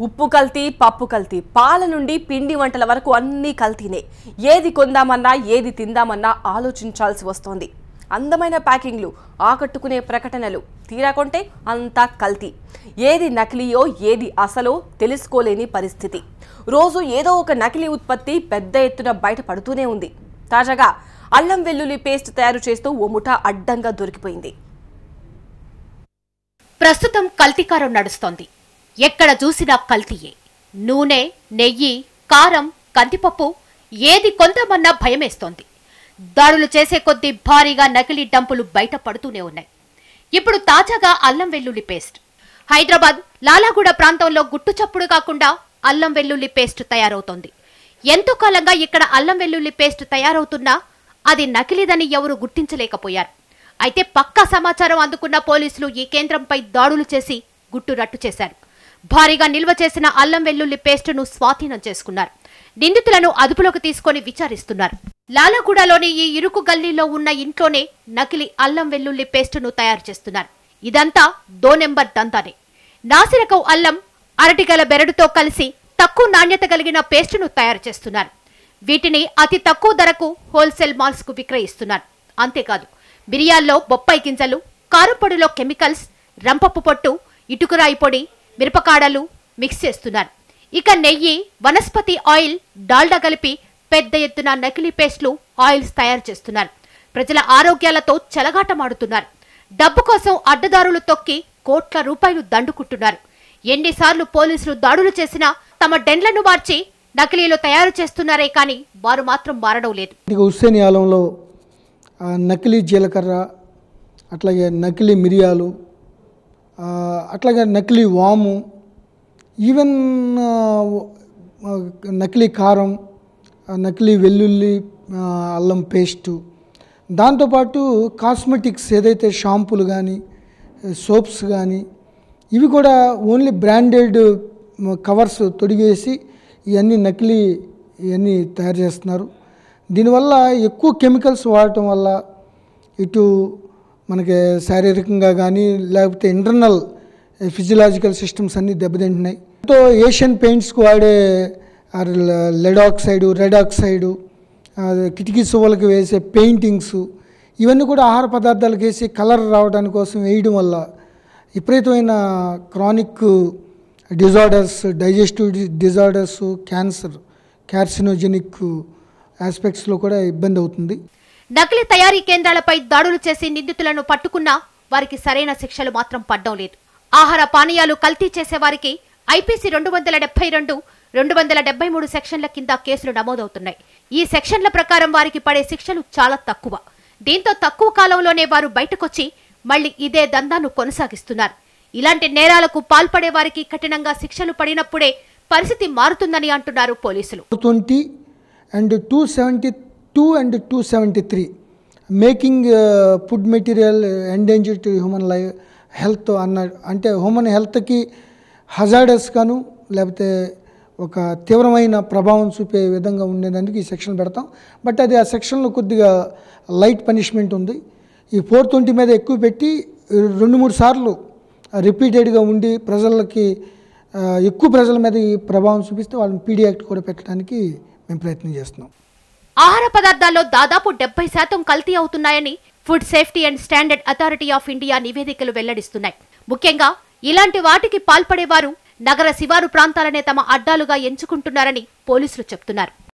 ఉప్పు కల్తీ, పప్పు కల్తీ, పాల నుండి పిండి వంటల వరకు అన్నీ కల్తీనే. ఏది కొందామన్నా, ఏది తిందామన్నా ఆలోచించాల్సి వస్తోంది. అందమైన ప్యాకింగ్లు, ఆకట్టుకునే ప్రకటనలు, తీరా కొంటే అంతా కల్తీ. ఏది నకిలీయో, ఏది అసలో తెలుసుకోలేని పరిస్థితి. రోజు ఏదో ఒక నకిలీ ఉత్పత్తి పెద్ద ఎత్తున బయటపడుతూనే ఉంది. తాజాగా అల్లం వెల్లుల్లి పేస్ట్ తయారు చేస్తూ ఓ ముఠా అడ్డంగా దొరికిపోయింది. ప్రస్తుతం కల్తీకారం నడుస్తోంది. ఎక్కడ చూసినా కల్తీయే. నూనె, నెయ్యి, కారం, కందిపప్పు ఏది కొందామన్నా భయమేస్తోంది. దాడులు చేసే కొద్దీ భారీగా నకిలీ డంపులు బయట పడుతూనే ఉన్నాయి. ఇప్పుడు తాజాగా అల్లం వెల్లుల్లి పేస్ట్. హైదరాబాద్ లాలాగూడ ప్రాంతంలో గుట్టుచప్పుడు కాకుండా అల్లం వెల్లుల్లి పేస్ట్ తయారవుతోంది. ఎంతో కాలంగా ఇక్కడ అల్లం వెల్లుల్లి పేస్ట్ తయారవుతున్నా అది నకిలీదని ఎవరూ గుర్తించలేకపోయారు. అయితే పక్కా సమాచారం అందుకున్న పోలీసులు ఈ కేంద్రంపై దాడులు చేసి గుట్టు రట్టు చేశారు. భారీగా నిల్వ చేసిన అల్లం వెల్లుల్లి పేస్టును స్వాధీనం చేసుకున్నారు. నిందితులను అదుపులోకి తీసుకుని విచారిస్తున్నారు. లాలాగూడలోని ఈ ఇరుకు గల్లీలో ఉన్న ఇంట్లోనే నకిలీ అల్లం వెల్లుల్లి పేస్టును తయారు చేస్తున్నారు. ఇదంతా 2 నెంబర్ దందానే. నాసిరకం అల్లం, అరటిగల బెరడుతో కలిసి తక్కువ నాణ్యత కలిగిన పేస్టును తయారు చేస్తున్నారు. వీటిని అతి తక్కువ ధరకు హోల్సేల్ మాల్స్ కు విక్రయిస్తున్నారు. అంతేకాదు, బిర్యాల్లో బొప్పాయి గింజలు, కారపొడిలో కెమికల్స్, రంపపు పొట్టు, ఇటుకురాయి పొడి, మిరపకాడలు మిక్స్ చేస్తున్నారు. ఇక నెయ్యి, వనస్పతి ఆయిల్, డాల్డా కలిపి పెద్ద ఎత్తున నకిలీ పేస్ట్లు, ఆయిల్స్ తయారు చేస్తున్నారు. ప్రజల ఆరోగ్యాలతో చెలగాటమాడుతున్నారు. డబ్బు కోసం అడ్డదారులు తొక్కి కోట్ల రూపాయలు దండుకుంటున్నారు. ఎన్నిసార్లు పోలీసులు దాడులు చేసినా తమ డెండ్లను మార్చి నకిలీలు తయారు చేస్తున్నారే కానీ వారు మాత్రం మారడం లేదు. హుస్సేన్ ఆలంలో నకిలీ జీలకర్ర, అట్లాగే నకిలీ మిరియాలు, అట్లాగే నకిలీ వాము, ఈవెన్ నకిలీ కారం, నకిలీ వెల్లుల్లి, అల్లం పేస్టు, దాంతోపాటు కాస్మెటిక్స్ ఏదైతే షాంపూలు కానీ సోప్స్ కానీ ఇవి కూడా ఓన్లీ బ్రాండెడ్ కవర్స్ తొడిగేసి ఇవన్నీ నకిలీ ఇవన్నీ తయారు చేస్తున్నారు. దీనివల్ల ఎక్కువ కెమికల్స్ వాడటం వల్ల ఇటు మనకి శారీరకంగా కానీ లేకపోతే ఇంటర్నల్ ఫిజియలాజికల్ సిస్టమ్స్ అన్నీ దెబ్బతింటున్నాయి. సో ఏషియన్ పెయింట్స్కి వాడే లెడ్ ఆక్సైడు, రెడ్ ఆక్సైడు, కిటికీ సువ్వలకి వేసే పెయింటింగ్స్ ఇవన్నీ కూడా ఆహార పదార్థాలకు వేసి కలర్ రావడానికి కోసం వేయడం వల్ల విపరీతమైన chronic disorders, digestive disorders, carcinogenic ఆస్పెక్ట్స్లో కూడా ఇబ్బంది అవుతుంది. నకిలీ తయారీ కేంద్రాలపై దాడులు చేసి నిందితులను పట్టుకున్నా వారికి సరైన శిక్షలు మాత్రం పడ్డం లేదు. ఆహార పానీయాలు కల్తీ చేసే వారికి ఐపీసీ 272, 273 సెక్షన్ల కింద కేసులు నమోదవుతున్నాయి. ఈ సెక్షన్ల ప్రకారం వారికి పడే శిక్షలు చాలా తక్కువ. దీంతో తక్కువ కాలంలోనే వారు బయటకొచ్చి మళ్లీ ఇదే దందాను కొనసాగిస్తున్నారు. ఇలాంటి నేరాలకు పాల్పడే వారికి కఠినంగా శిక్షలు పడినప్పుడే పరిస్థితి మారుతుందని అంటున్నారు పోలీసులు. 20 and 272 and 273 making food material endanger to human health అన్నాడు. అంటే హ్యూమన్ హెల్త్కి హజార్డస్ గాను లేకపోతే ఒక తీవ్రమైన ప్రభావం చూపే విధంగా ఉండేందుకు ఈ సెక్షన్ పెడతాం. బట్ అది ఆ సెక్షన్లో కొద్దిగా లైట్ పనిష్మెంట్ ఉంది. ఈ 420 మీద ఎక్కువ పెట్టి 2-3 సార్లు రిపీటెడ్గా ఉండి ప్రజలకి ఎక్కువ ప్రజల మీద ఈ ప్రభావం చూపిస్తే వాళ్ళని పీడీ యాక్ట్ కూడా పెట్టడానికి మేము ప్రయత్నం చేస్తున్నాం. ఆహార పదార్థాల్లో దాదాపు 70% కల్తీ అవుతున్నాయని food safety and standard authority of India నివేదికలు వెల్లడిస్తున్నాయి. ముఖ్యంగా ఇలాంటి వాటికి పాల్పడేవారు నగర శివారు ప్రాంతాలనే తమ అడ్డాలుగా ఎంచుకుంటున్నారని పోలీసులు చెప్తున్నారు.